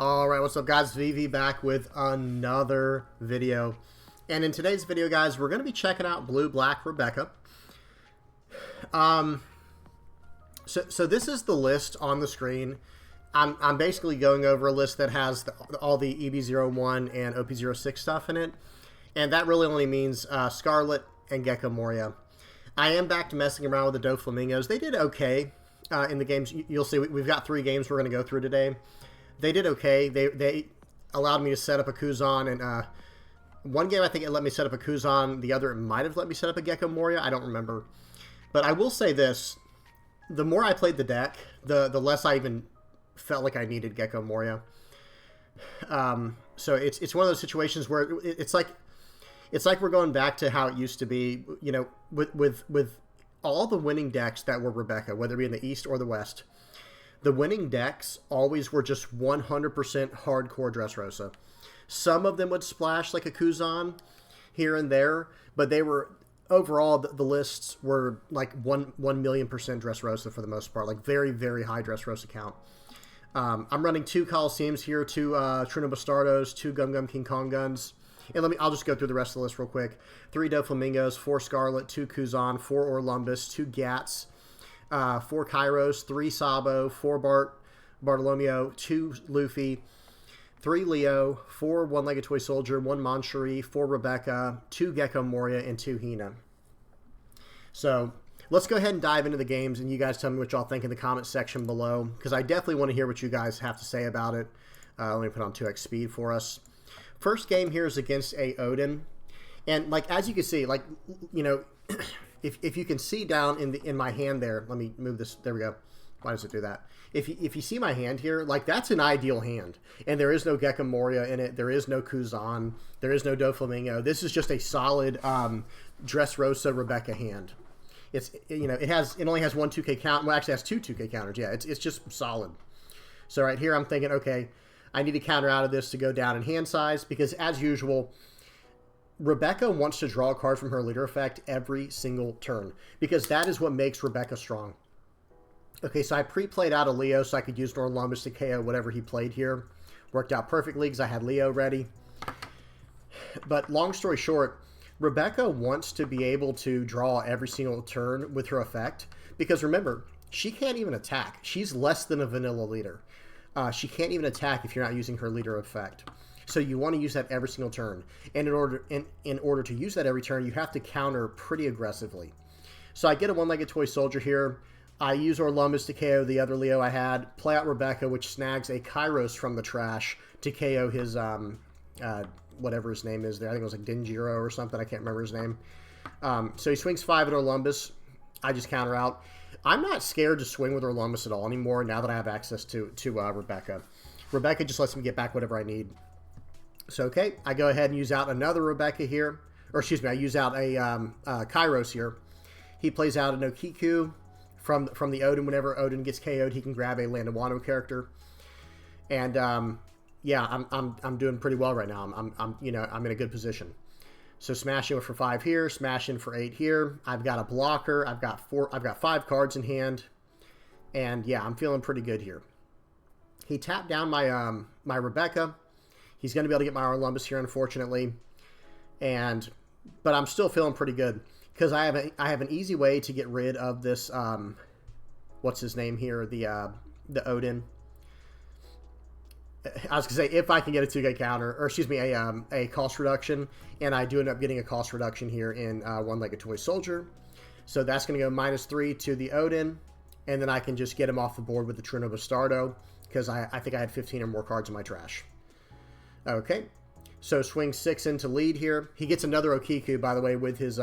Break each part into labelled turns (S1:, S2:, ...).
S1: Alright, what's up guys? VV back with another video. And in today's video, guys, we're going to be checking out Blue-Black Rebecca. So this is the list on the screen. I'm basically going over a list that has all the EB01 and OP06 stuff in it. And that really only means Scarlet and Gecko Moria. I am back to messing around with the Doflamingos. They did okay in the games. You'll see we've got 3 games we're going to go through today. They did okay. They allowed me to set up a Kuzan, and one game I think it let me set up a Kuzan. The other it might have let me set up a Gecko Moria. I don't remember. But I will say this. The more I played the deck, the less I even felt like I needed Gecko Moria. So it's one of those situations where it's like we're going back to how it used to be, you know, with all the winning decks that were Rebecca, whether it be in the East or the West. The winning decks always were just 100% hardcore Dressrosa. Some of them would splash like a Kuzan here and there, but they were, overall, the lists were like 1 million% Dressrosa for the most part, like very, very high Dressrosa count. I'm running 2 Coliseums here, 2 Trino Bastardos, 2 Gum Gum King Kong Guns. And I'll just go through the rest of the list real quick. 3 Doflamingos, 4 Scarlet, 2 Kuzan, 4 Orlumbus, 2 Gats, 4 Kairos, 3 Sabo, 4 Bartolomeo, 2 Luffy, 3 Leo, 4 One-Legged Toy Soldier, 1 Moncherie, 4 Rebecca, 2 Gecko Moria, and 2 Hina. So let's go ahead and dive into the games, and you guys tell me what y'all think in the comment section below, because I definitely want to hear what you guys have to say about it. Let me put on 2x speed for us. First game here is against a Oden, and like as you can see, like, you know, if you can see down in my hand there, let me move this. There we go. Why does it do that? If you see my hand here, like that's an ideal hand, and there is no Gecko Moria in it. There is no Kuzan. There is no Doflamingo. This is just a solid Dressrosa Rebecca hand. It's, you know, it only has 1 2K count. Well, actually, it has 2 2K counters. Yeah, it's just solid. So right here, I'm thinking, okay, I need to counter out of this to go down in hand size, because as usual, Rebecca wants to draw a card from her leader effect every single turn, because that is what makes Rebecca strong. Okay, so I pre-played out a Leo so I could use Orlumbus to KO whatever he played here. Worked out perfectly because I had Leo ready. But long story short, Rebecca wants to be able to draw every single turn with her effect, because remember, she can't even attack. She's less than a vanilla leader. She can't even attack if you're not using her leader effect. So you want to use that every single turn. And in order to use that every turn, you have to counter pretty aggressively. So I get a One-Legged Toy Soldier here. I use Orlumbus to KO the other Leo I had. Play out Rebecca, which snags a Kairos from the trash to KO his, whatever his name is there. I think it was like Denjiro or something. I can't remember his name. So he swings 5 at Orlumbus. I just counter out. I'm not scared to swing with Orlumbus at all anymore now that I have access to Rebecca. Rebecca just lets me get back whatever I need. So, okay, I go ahead and use out another Rebecca here. Or, excuse me, I use out a Kairos here. He plays out an Okiku from the Oden. Whenever Oden gets KO'd, he can grab a Landawano character. And, yeah, I'm doing pretty well right now. I'm in a good position. So smashing for 5 here, smashing for 8 here. I've got a blocker. I've got 5 cards in hand. And, yeah, I'm feeling pretty good here. He tapped down my my Rebecca. He's going to be able to get my Orlumbus here, unfortunately. But I'm still feeling pretty good, because I have an easy way to get rid of this, what's his name here, the Oden. I was going to say, if I can get a 2K counter, or excuse me, a cost reduction, and I do end up getting a cost reduction here in One-Legged Toy Soldier. So that's going to go -3 to the Oden, and then I can just get him off the board with the Trino Bastardo, because I think I had 15 or more cards in my trash. Okay, so swing 6 into lead here. He gets another Okiku, by the way, with his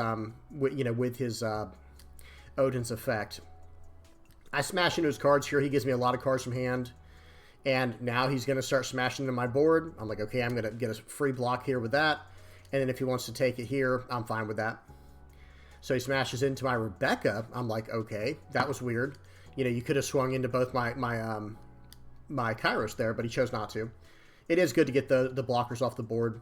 S1: Oden's effect. I smash into his cards here. He gives me a lot of cards from hand, and now he's going to start smashing into my board. I'm like, okay, I'm going to get a free block here with that, and then if he wants to take it here, I'm fine with that. So he smashes into my Rebecca. I'm like, okay, that was weird. You know, you could have swung into both my Kairos there, but he chose not to. It is good to get the blockers off the board.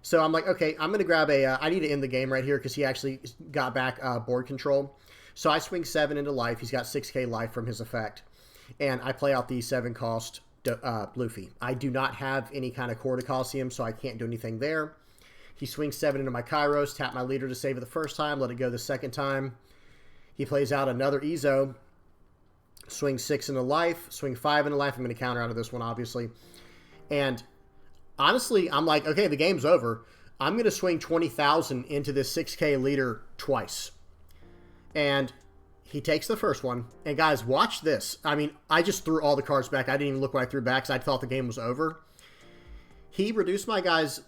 S1: So I'm like, okay, I'm going to grab I need to end the game right here, because he actually got back board control. So I swing 7 into life. He's got 6K life from his effect. And I play out the 7 cost Luffy. I do not have any kind of core to Coliseum, so I can't do anything there. He swings 7 into my Kairos, tap my leader to save it the first time, let it go the second time. He plays out another Ezo, swing 6 into life, swing 5 into life. I'm going to counter out of this one, obviously. And honestly, I'm like, okay, the game's over. I'm going to swing 20,000 into this 6K leader twice. And he takes the first one. And guys, watch this. I mean, I just threw all the cards back. I didn't even look what I threw back because I thought the game was over. He reduced my guy's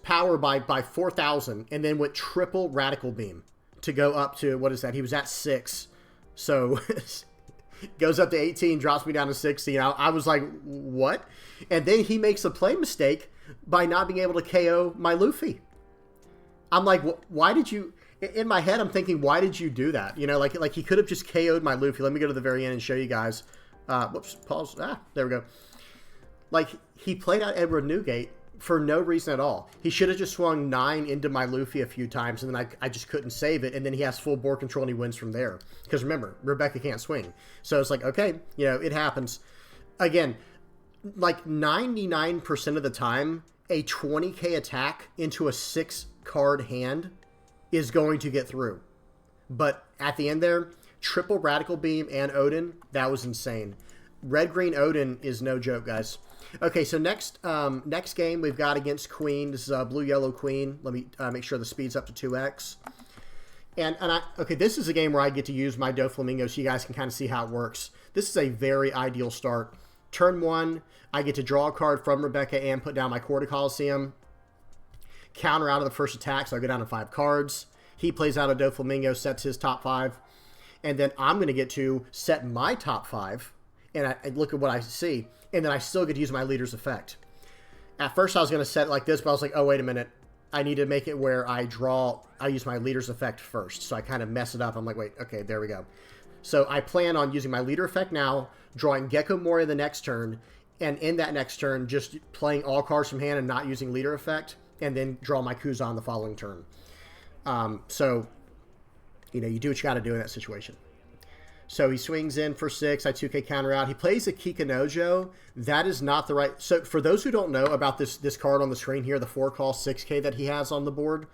S1: power by 4,000 and then went triple Radical Beam to go up to, what is that? He was at 6. So goes up to 18, drops me down to 60. I was like, what? And then he makes a play mistake by not being able to KO my Luffy. I'm like, why did you... In my head, I'm thinking, why did you do that? Like he could have just KO'd my Luffy. Let me go to the very end and show you guys. Whoops, pause. There we go. Like, he played out Edward Newgate for no reason at all. He should have just swung 9 into my Luffy a few times, and then I just couldn't save it, and then he has full board control, and he wins from there. Because remember, Rebecca can't swing. So it's like, okay, it happens. Again, like 99% of the time, a 20k attack into a 6-card hand is going to get through. But at the end there, triple Radical Beam and Oden, that was insane. Red-green Oden is no joke, guys. Okay, so next game we've got against Queen. This is a blue-yellow Queen. Let me make sure the speed's up to 2x. Okay, this is a game where I get to use my Doflamingo so you guys can kind of see how it works. This is a very ideal start. Turn 1, I get to draw a card from Rebecca and put down my Core to Coliseum. Counter out of the first attack, so I go down to 5 cards. He plays out a Doflamingo, sets his top 5. And then I'm going to get to set my top 5. And I look at what I see. And then I still get to use my leader's effect. At first I was going to set it like this, but I was like, oh, wait a minute. I need to make it where I use my leader's effect first. So I kind of mess it up. I'm like, wait, okay, there we go. So I plan on using my leader effect now, drawing Gecko Moria the next turn, and in that next turn, just playing all cards from hand and not using leader effect, and then draw my Kuzan the following turn. So, you do what you got to do in that situation. So he swings in for 6. I 2K counter out. He plays a Kikanojo. That is not the right... So for those who don't know about this card on the screen here, the 4-cost 6K that he has on the board,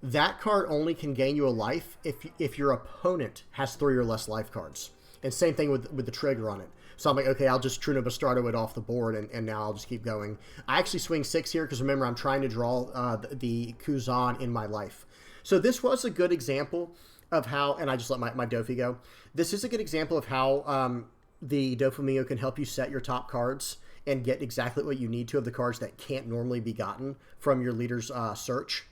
S1: that card only can gain you a life if your opponent has 3 or less life cards. And same thing with the trigger on it. So I'm like, okay, I'll just Truno Bastardo it off the board, and now I'll just keep going. I actually swing 6 here because remember, I'm trying to draw the Kuzan in my life. So this was a good example of how, and I just let my Dofi go. This is a good example of how the Doflamingo can help you set your top cards and get exactly what you need to of the cards that can't normally be gotten from your leader's search.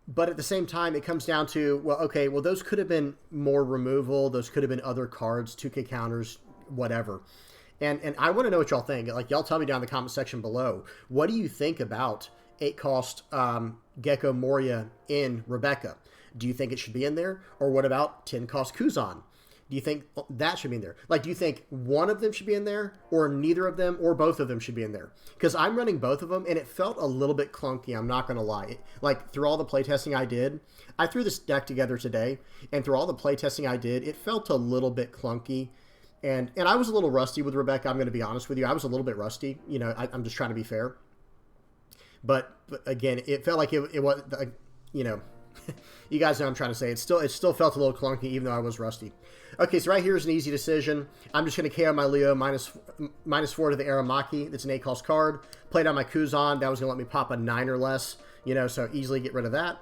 S1: But at the same time, it comes down to, well, okay, well, those could have been more removal. Those could have been other cards, 2K counters, whatever. And I want to know what y'all think. Like, y'all tell me down in the comment section below. What do you think about 8-cost Gecko Moria in Rebecca? Do you think it should be in there? Or what about 10-cost Kuzan? Do you think that should be in there? Like, do you think one of them should be in there, or neither of them, or both of them should be in there? Because I'm running both of them, and it felt a little bit clunky, I'm not going to lie. Like, through all the playtesting I did, I threw this deck together today, and through all the playtesting I did, it felt a little bit clunky. And I was a little rusty with Rebecca, I'm going to be honest with you. I was a little bit rusty. I'm just trying to be fair. But again, it felt like it was, you guys know what I'm trying to say. It still felt a little clunky, even though I was rusty. Okay, so right here is an easy decision. I'm just going to KO my Leo, minus 4 to the Aramaki. That's an 8-cost card. Played on my Kuzan. That was going to let me pop a 9 or less, so easily get rid of that.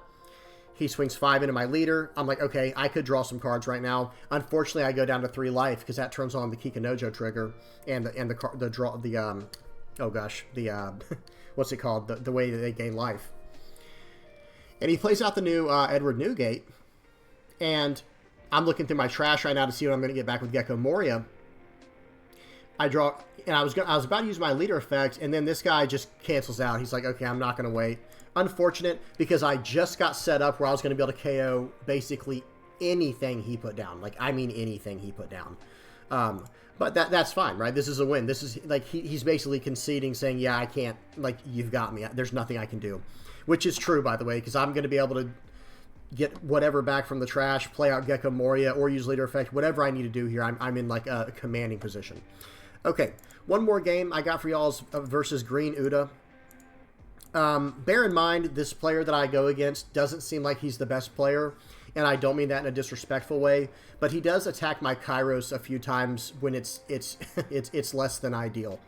S1: He swings 5 into my leader. I'm like, okay, I could draw some cards right now. Unfortunately, I go down to 3 life because that turns on the Kikanojo trigger and what's it called? The way that they gain life. And he plays out the new Edward Newgate, and I'm looking through my trash right now to see what I'm going to get back with Gecko Moria. I draw, and I was about to use my leader effect, and then this guy just cancels out. He's like, okay, I'm not going to wait. Unfortunate, because I just got set up where I was going to be able to KO basically anything he put down. Like, I mean anything he put down. But that's fine, right? This is a win. This is, like, he's basically conceding, saying, yeah, I can't, like, you've got me. There's nothing I can do. Which is true, by the way, because I'm going to be able to get whatever back from the trash, play out Gecko Moria, or use leader effect, whatever I need to do here. I'm in, like, a commanding position. Okay, One more game I got for y'all is versus Green Uda. Bear in mind, this player that I go against doesn't seem like he's the best player, and I don't mean that in a disrespectful way, but he does attack my Kairos a few times when it's less than ideal,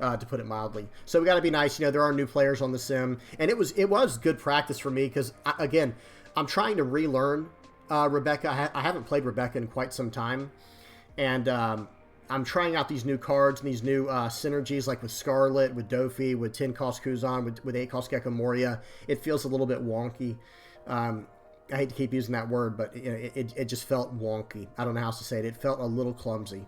S1: to put it mildly. So we got to be nice. You know, there are new players on the sim, and it was good practice for me because, again, I'm trying to relearn Rebecca. I haven't played Rebecca in quite some time, and I'm trying out these new cards and these new synergies, like with Scarlet, with Dofi, with 10 cost Kuzan, with 8 cost Gecko Moria. It feels a little bit wonky. I hate to keep using that word, but you know, it just felt wonky. I don't know how else to say it. It felt a little clumsy.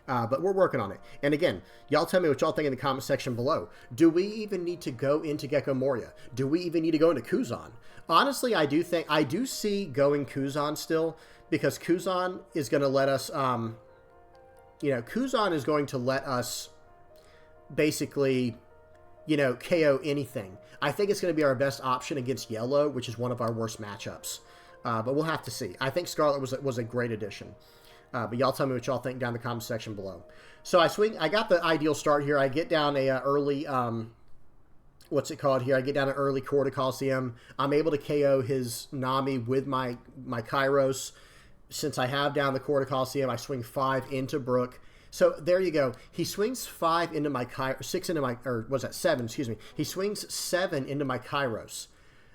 S1: But we're working on it. And again, y'all tell me what y'all think in the comment section below. Do we even need to go into Gecko Moria? Do we even need to go into Kuzan? Honestly, I do see going Kuzan still, because Kuzan is going to let us, Kuzan is going to let us basically, KO anything. I think it's going to be our best option against Yellow, which is one of our worst matchups. But we'll have to see. I think Scarlet was a great addition. But y'all tell me what y'all think down in the comment section below. So I got the ideal start here. I get down a early, what's it called here? I get down an early Quarter Coliseum. I'm able to KO his Nami with my Kairos. Since I have down the Quarter Coliseum, I swing 5 into Brook. So there you go. He swings 5 into my Kairos, 6 into my, or was that 7? Excuse me. He swings 7 into my Kairos.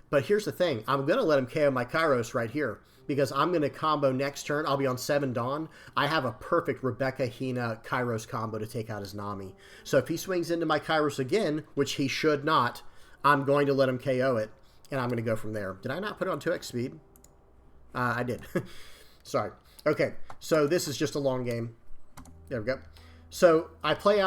S1: But here's the thing. I'm going to let him KO my Kairos right here, because I'm going to combo next turn. I'll be on 7 Dawn. I have a perfect Rebecca Hina Kairos combo to take out his Nami. So if he swings into my Kairos again, which he should not, I'm going to let him KO it, and I'm going to go from there. Did I not put it on 2x speed? I did. Sorry. Okay, so this is just a long game. There we go. So I play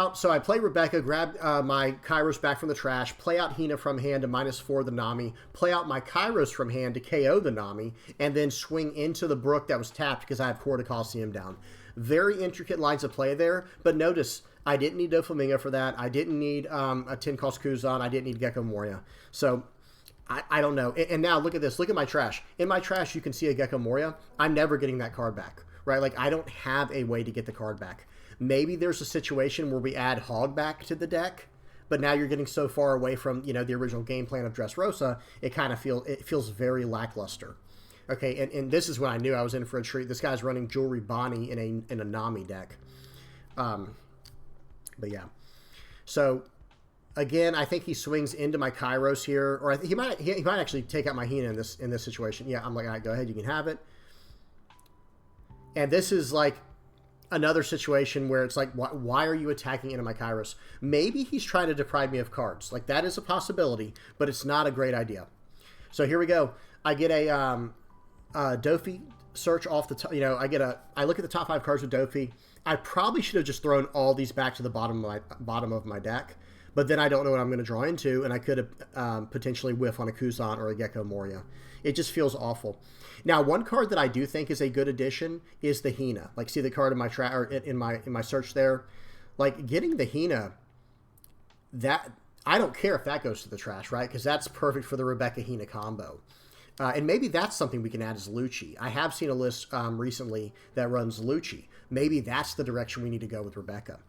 S1: Rebecca, grab my Kairos back from the trash, play out Hina from hand to -4 the Nami, play out my Kairos from hand to KO the Nami, and then swing into the Brook that was tapped because I have Quarter Coliseum down. Very intricate lines of play there, but notice I didn't need Doflamingo for that. I didn't need a 10 cost Kuzan. I didn't need Gecko Moria. So I don't know. And now look at this. Look at my trash. In my trash, you can see a Gecko Moria. I'm never getting that card back, right? Like, I don't have a way to get the card back. Maybe there's a situation where we add Hog back to the deck, but now you're getting so far away from, the original game plan of Dressrosa, it feels very lackluster. Okay, and this is when I knew I was in for a treat. This guy's running Jewelry Bonnie in a Nami deck. But yeah. So again, I think he swings into my Kairos here, or he might actually take out my Hina in this situation. Yeah, I'm like, all right, go ahead, you can have it. And this is like another situation where it's like, why are you attacking into my Kairos? Maybe he's trying to deprive me of cards. Like, that is a possibility, but it's not a great idea. So here we go. I get a Dofi search off the top. I look at the top 5 cards with Dofi. I probably should have just thrown all these back to the bottom of my deck, but then I don't know what I'm going to draw into, and I could have potentially whiff on a Kuzan or a Gecko Moria. It just feels awful. Now, one card that I do think is a good addition is the Hina. Like, see the card in my in my search there? Like, getting the Hina, that I don't care if that goes to the trash, right? Because that's perfect for the Rebecca Hina combo. And maybe that's something we can add as Lucci. I have seen a list recently that runs Lucci. Maybe that's the direction we need to go with Rebecca.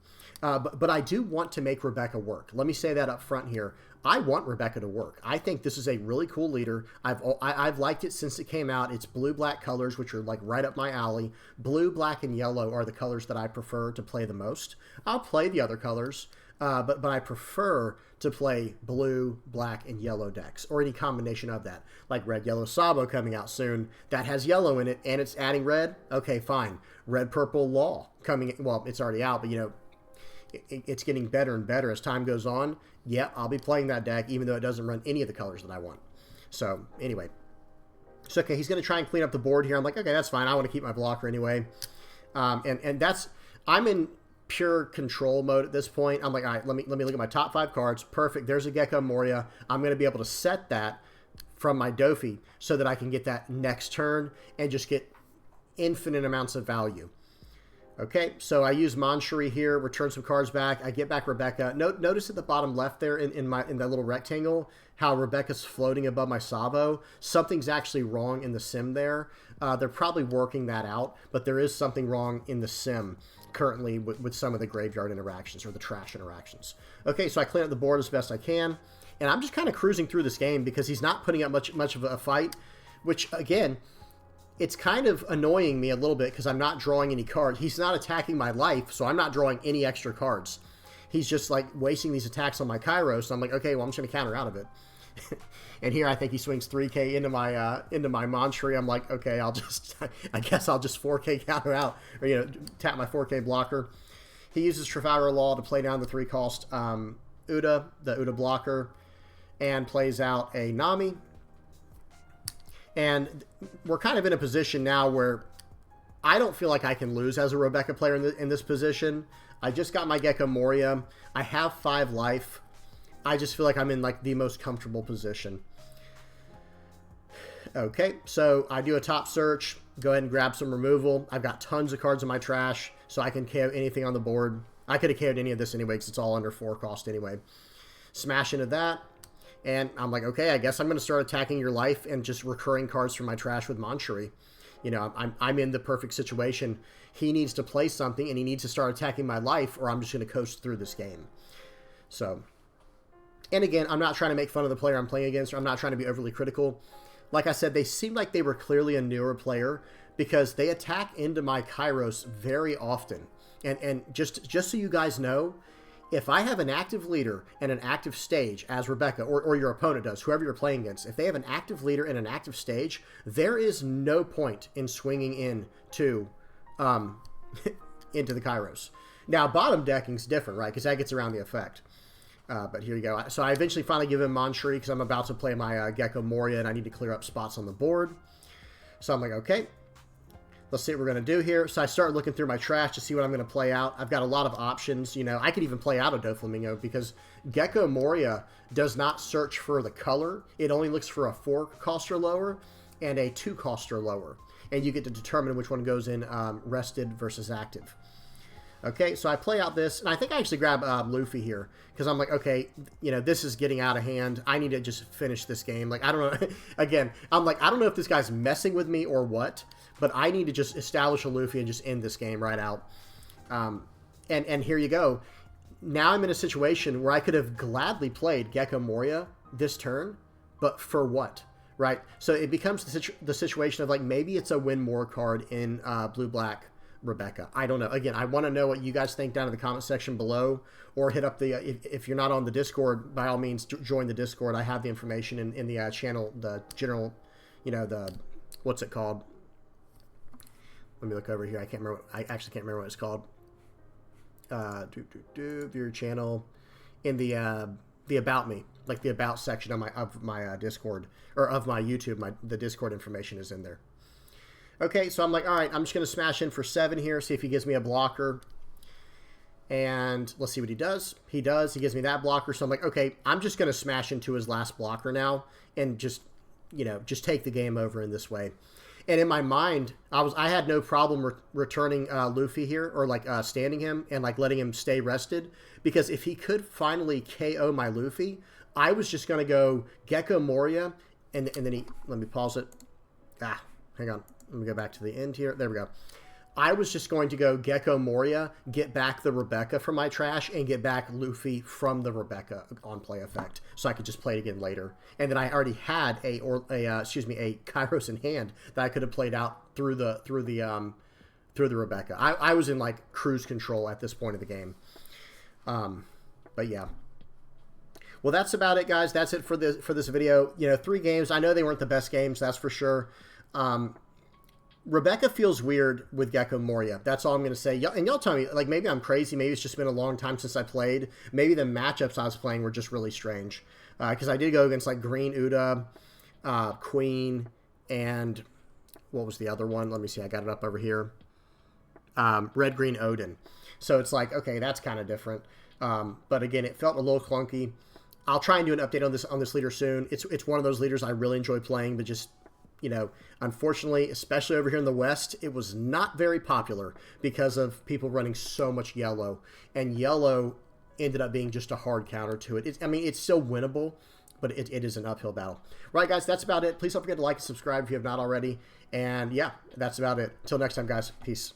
S1: But I do want to make Rebecca work. Let me say that up front here. I want Rebecca to work. I think this is a really cool leader. I've liked it since it came out. It's blue-black colors, which are like right up my alley. Blue, black, and yellow are the colors that I prefer to play the most. I'll play the other colors, but I prefer to play blue, black, and yellow decks, or any combination of that. Like red, yellow, Sabo coming out soon. That has yellow in it, and it's adding red. Okay, fine. Red, purple, Law coming. Well, it's already out, but it's getting better and better as time goes on. Yeah, I'll be playing that deck, even though it doesn't run any of the colors that I want. So, anyway. So, okay, he's going to try and clean up the board here. I'm like, okay, that's fine. I want to keep my blocker anyway. And that's... I'm in pure control mode at this point. I'm like, all right, let me look at my top 5 cards. Perfect. There's a Gecko Moria. I'm going to be able to set that from my Dofi so that I can get that next turn and just get infinite amounts of value. Okay, so I use Manshuri here, return some cards back. I get back Rebecca. Notice at the bottom left there in that little rectangle how Rebecca's floating above my Sabo. Something's actually wrong in the sim there. They're probably working that out, but there is something wrong in the sim currently with some of the graveyard interactions or the trash interactions. Okay, so I clean up the board as best I can, and I'm just kind of cruising through this game because he's not putting up much of a fight, which, again, it's kind of annoying me a little bit because I'm not drawing any cards. He's not attacking my life, so I'm not drawing any extra cards. He's just, like, wasting these attacks on my Kairos, so I'm like, okay, well, I'm just going to counter out of it. And here I think he swings 3k into my Montree. I'm like, okay, I guess I'll just 4k counter out, or, you know, tap my 4k blocker. He uses Trafalgar Law to play down the 3-cost Uda, the Uda blocker, and plays out a Nami. And we're kind of in a position now where I don't feel like I can lose as a Rebecca player in this position. I just got my Gecko Moria. I have 5 life. I just feel like I'm in, like, the most comfortable position. Okay, so I do a top search. Go ahead and grab some removal. I've got tons of cards in my trash, so I can KO anything on the board. I could have KO'd any of this anyway because it's all under 4 cost anyway. Smash into that. And I'm like, okay, I guess I'm going to start attacking your life and just recurring cards from my trash with Montree. You know, I'm in the perfect situation. He needs to play something, and he needs to start attacking my life, or I'm just going to coast through this game. So, and again, I'm not trying to make fun of the player I'm playing against, or I'm not trying to be overly critical. Like I said, they seemed like they were clearly a newer player because they attack into my Kairos very often. And just so you guys know, if I have an active leader and an active stage, as Rebecca or your opponent does, whoever you're playing against, if they have an active leader and an active stage, there is no point in swinging into the Kairos. Now, bottom decking is different, right? Because that gets around the effect. But here you go. So I eventually finally give him Montree because I'm about to play my Gecko Moria and I need to clear up spots on the board. So I'm like, okay, let's see what we're going to do here. So I start looking through my trash to see what I'm going to play out. I've got a lot of options. You know, I could even play out a Doflamingo because Gecko Moria does not search for the color. It only looks for a 4-cost or lower and a 2-cost or lower. And you get to determine which one goes in rested versus active. Okay, so I play out this, and I think I actually grab Luffy here, because I'm like, okay, you know, this is getting out of hand. I need to just finish this game. Like, I don't know. Again, I'm like, I don't know if this guy's messing with me or what, but I need to just establish a Luffy and just end this game right out. And here you go. Now I'm in a situation where I could have gladly played Gecko Moria this turn, but for what? Right? So it becomes the situation of, like, maybe it's a win more card in blue-black Rebecca. I don't know. Again, I want to know what you guys think down in the comment section below, or hit up the, if you're not on the Discord, by all means, join the Discord. I have the information in the channel, the general, you know, the, what's it called? Let me look over here. I actually can't remember what it's called. Viewer channel in the About Me, like the About section of my Discord, or of my YouTube. The Discord information is in there. Okay, so I'm like, all right, I'm just going to smash in for 7 here, see if he gives me a blocker. And let's see what he does. He does. He gives me that blocker. So I'm like, okay, I'm just going to smash into his last blocker now and just, you know, just take the game over in this way. And in my mind, I had no problem returning Luffy here, or like standing him and like letting him stay rested, because if he could finally KO my Luffy, I was just going to go Gecko Moria, and then he, let me pause it. Hang on. Let me go back to the end here. There we go. I was just going to go Gecko Moria, get back the Rebecca from my trash, and get back Luffy from the Rebecca on play effect, so I could just play it again later. And then I already had a Kairos in hand that I could have played out through the Rebecca. I was in, like, cruise control at this point of the game. But yeah. Well, that's about it, guys. That's it for this video. You know, 3 games. I know they weren't the best games, that's for sure. Rebecca feels weird with Gecko Moria. That's all I'm going to say. And y'all tell me, like, maybe I'm crazy. Maybe it's just been a long time since I played. Maybe the matchups I was playing were just really strange. Because I did go against, like, Green Uda, Queen, and what was the other one? Let me see. I got it up over here. Red, Green, Oden. So it's like, okay, that's kind of different. But again, it felt a little clunky. I'll try and do an update on this leader soon. It's one of those leaders I really enjoy playing, but just, you know, unfortunately, especially over here in the West, it was not very popular because of people running so much yellow. And yellow ended up being just a hard counter to it. I mean, it's still winnable, but it is an uphill battle. Right, guys, that's about it. Please don't forget to like and subscribe if you have not already. And yeah, that's about it. Until next time, guys. Peace.